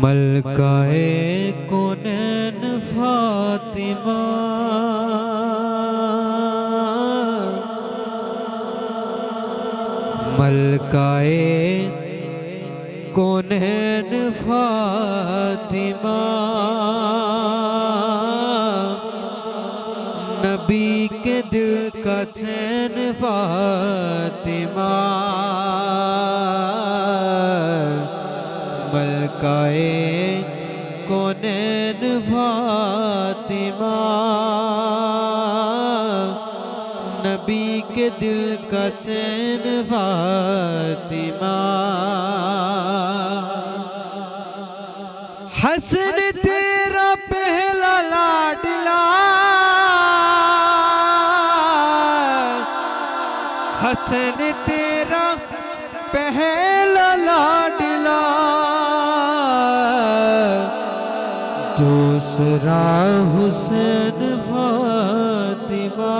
मलकाए कौनैन फातिमा मलकाए कौनैन फातिमा नबी के दिल का चैन फातिमा मलकाए कौनैन फातिमा नबी के दिल का चैन फातिमा। हसन तेरा पहला लाडला हसन तेरा पहला लाडला दूसरा हुसैन फातिमा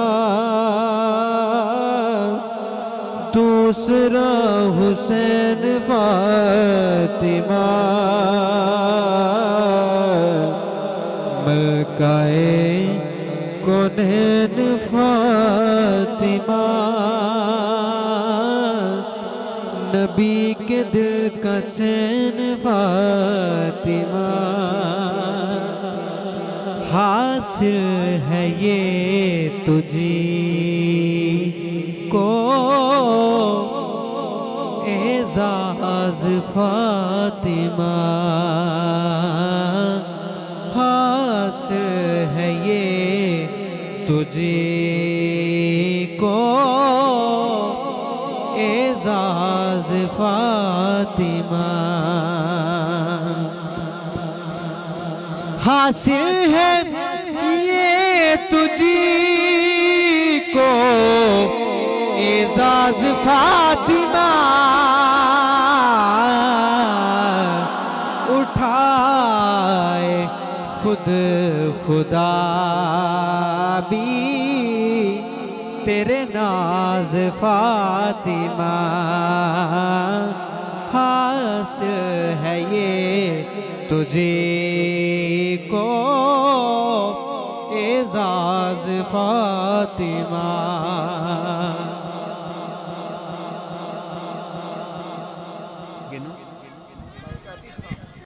दूसरा हुसैन फातिमा मलकाए कौनैन फातिमा नबी के दिल का चैन फातिमा। हासिल है ये तुझी को एजाज फातिमा हासिल है ये तुझी को एजाज फातिमा। हासिल है ये तुझी को एजाज फातिमा उठाए खुद खुदा भी तेरे नाज फातिमा। हासिल है ये तुझे को एजाज फातिमा।